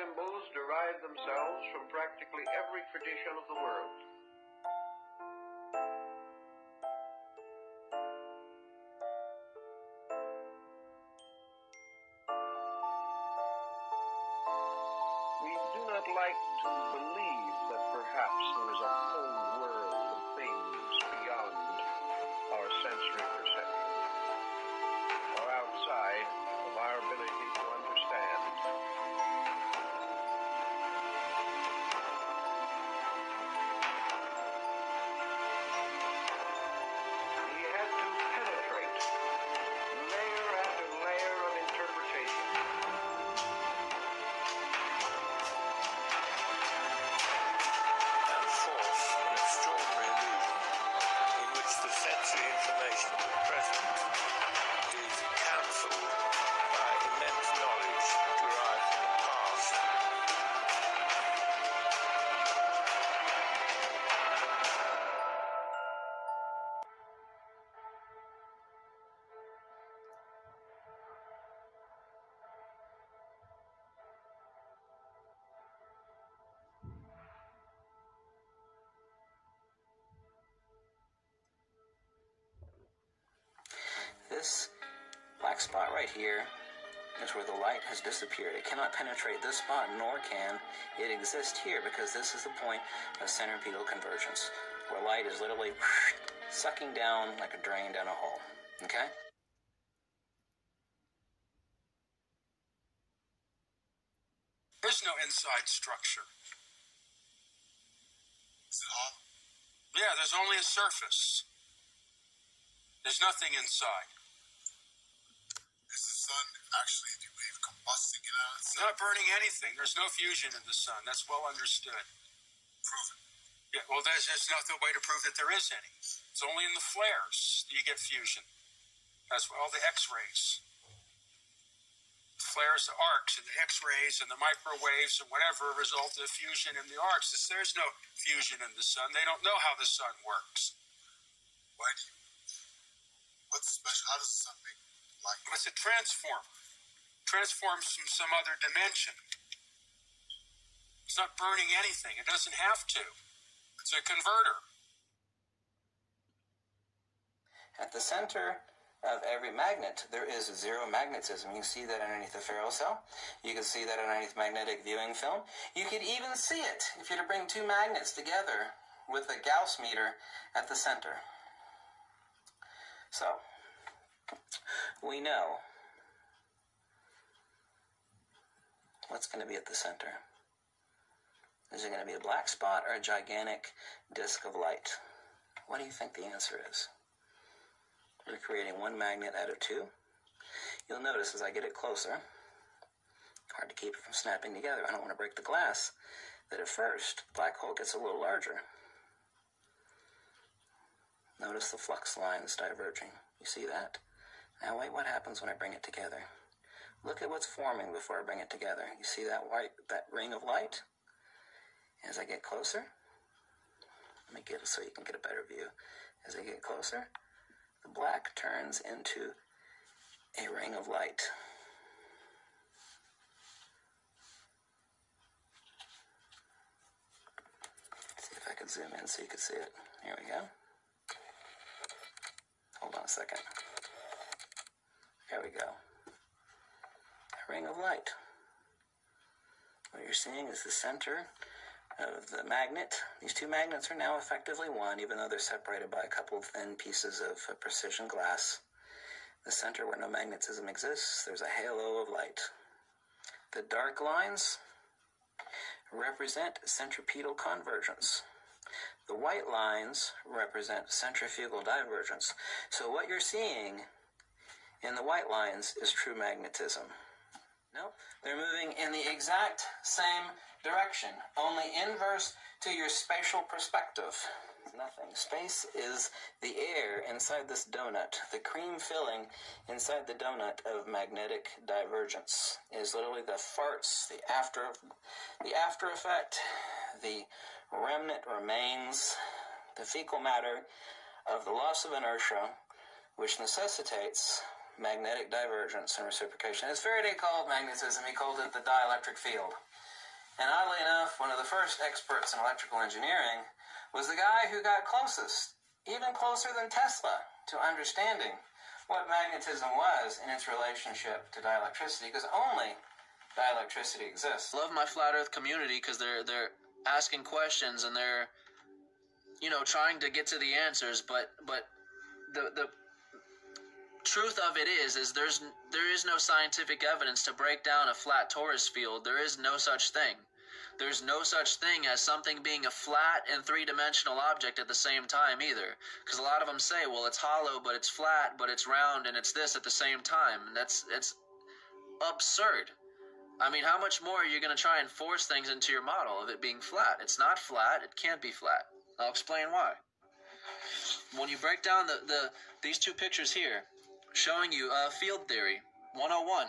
symbols derive themselves from practically every tradition of the world. We do not like to believe that perhaps there is a whole world of things beyond our sensory perception, or outside of our ability to understand. We had to penetrate layer after layer of interpretation. And fourth, an extraordinary illusion in which the sensory information of the present is cancelled by immense knowledge derived from the past. This black spot right here is where the light has disappeared. It cannot penetrate this spot, nor can it exist here, because this is the point of centripetal convergence, where light is literally sucking down like a drain down a hole. Okay? There's no inside structure. Is it hollow? Yeah, there's only a surface. There's nothing inside. Is the sun actually, do you believe, combusting it out of It's itself? not burning anything. There's no fusion in the sun. That's well understood. Prove it. Yeah, well, there's no way to prove that there is any. It's only in the flares that you get fusion. That's all the X-rays. Flares, the arcs, and the X-rays, and the microwaves, and whatever result of fusion in the arcs. There's no fusion in the sun. They don't know how the sun works. Why do you? What's special? How does the sun make light? It's a transformer. Transforms from some other dimension. It's not burning anything. It doesn't have to. It's a converter. At the center of every magnet, there is zero magnetism. You can see that underneath the ferrocell. You can see that underneath magnetic viewing film. You could even see it if you were to bring two magnets together with a Gauss meter at the center. So, we know what's going to be at the center. Is it going to be a black spot or a gigantic disk of light? What do you think the answer is? We're creating one magnet out of two. You'll notice as I get it closer, hard to keep it from snapping together. I don't want to break the glass. That at first, the black hole gets a little larger. Notice the flux lines diverging. You see that? Now wait, what happens when I bring it together? Look at what's forming before I bring it together. You see that that ring of light? As I get closer, let me get it so you can get a better view. As I get closer, the black turns into a ring of light. See if I can zoom in so you can see it. Here we go. Hold on a second. There we go. A ring of light. What you're seeing is the center of the magnet. These two magnets are now effectively one, even though they're separated by a couple of thin pieces of precision glass. The center where no magnetism exists, there's a halo of light. The dark lines represent centripetal convergence. The white lines represent centrifugal divergence. So what you're seeing in the white lines is true magnetism. No, they're moving in the exact same direction, only inverse to your spatial perspective. Nothing. Space is the air inside this donut. The cream filling inside the donut of magnetic divergence is literally the farts, the after effect, the remnant remains, the fecal matter of the loss of inertia, which necessitates magnetic divergence and reciprocation. As Faraday called magnetism, he called it the dielectric field. And oddly enough, one of the first experts in electrical engineering was the guy who got closest, even closer than Tesla, to understanding what magnetism was in its relationship to dielectricity, because only dielectricity exists. I love my flat earth community because they're asking questions and they're, trying to get to the answers, but the truth of it is there is no scientific evidence to break down a flat torus field. There is no such thing. There's no such thing as something being a flat and three-dimensional object at the same time either. Because a lot of them say, well, it's hollow, but it's flat, but it's round, and it's this at the same time. And it's absurd. I mean, how much more are you going to try and force things into your model of it being flat? It's not flat. It can't be flat. I'll explain why. When you break down these two pictures here, showing you field theory 101,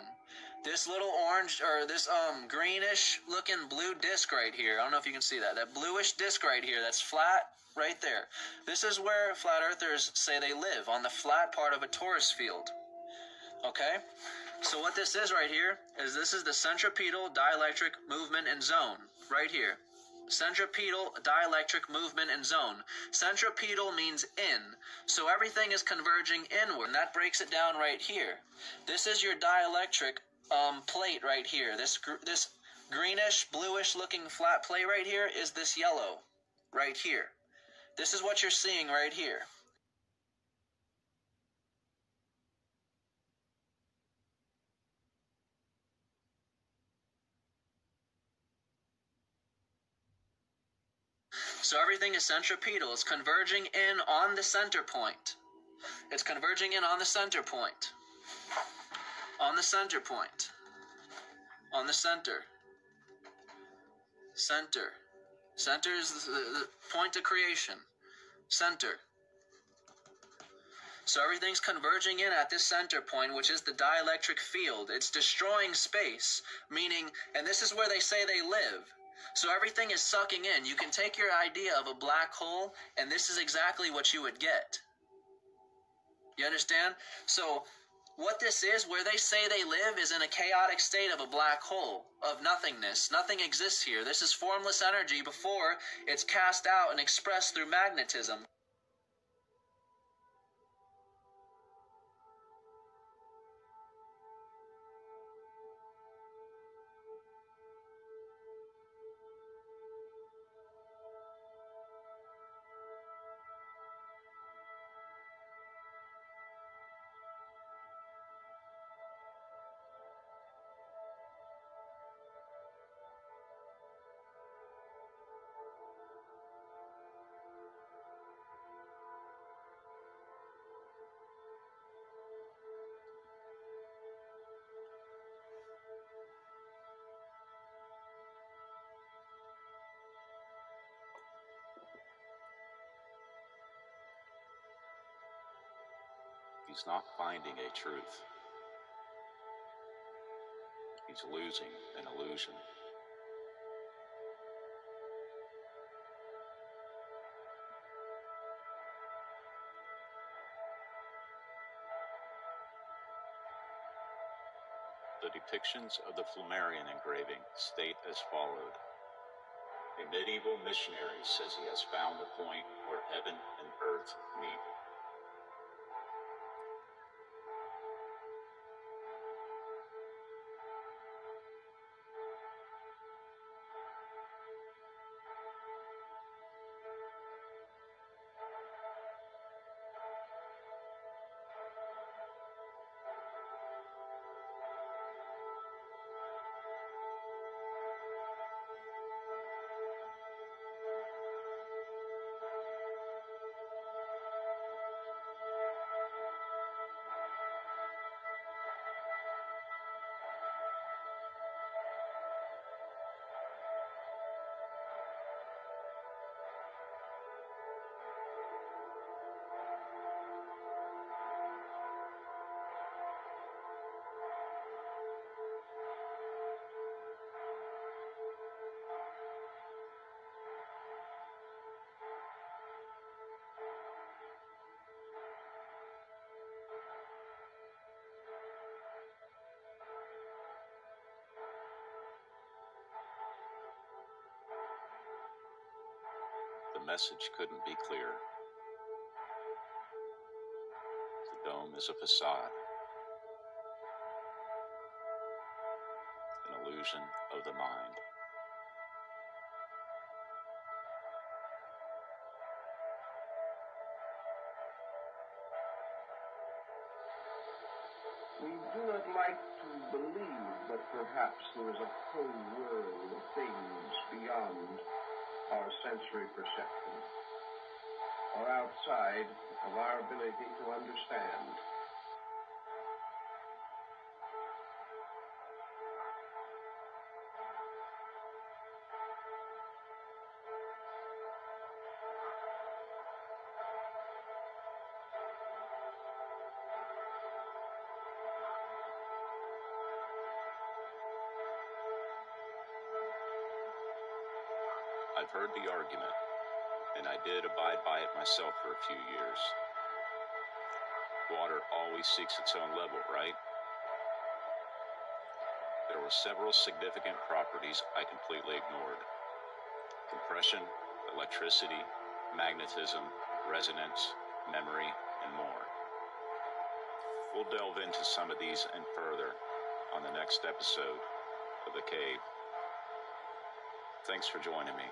this little orange or this greenish looking blue disc right here, I don't know if you can see that bluish disc right here, that's flat right there. This is where flat earthers say they live, on the flat part of a torus field. Okay, so what this is right here is this is the centripetal dielectric movement and zone right here. Centripetal dielectric movement and zone. Centripetal means in, so everything is converging inward, and that breaks it down right here. This is your dielectric plate right here. This greenish, bluish looking flat plate right here is this yellow right here. This is what you're seeing right here. So everything is centripetal. It's converging in on the center point. It's converging in on the center point. On the center point. On the center. Center. Center is the point of creation. Center. So everything's converging in at this center point, which is the dielectric field. It's destroying space, meaning, and this is where they say they live. So everything is sucking in. You can take your idea of a black hole, and this is exactly what you would get. You understand? So what this is, where they say they live, is in a chaotic state of a black hole, of nothingness. Nothing exists here. This is formless energy before it's cast out and expressed through magnetism. He's not finding a truth. He's losing an illusion. The depictions of the Flammarion engraving state as followed. A medieval missionary says he has found the point where heaven and earth meet. message couldn't be clearer. The dome is a facade, an illusion of the mind. We do not like to believe that perhaps there is a whole world of things beyond our sensory perception, or outside of our ability to understand. I've heard the argument, and I did abide by it myself for a few years. Water always seeks its own level, right? There were several significant properties I completely ignored. Compression, electricity, magnetism, resonance, memory, and more. We'll delve into some of these and further on the next episode of The Cave. Thanks for joining me.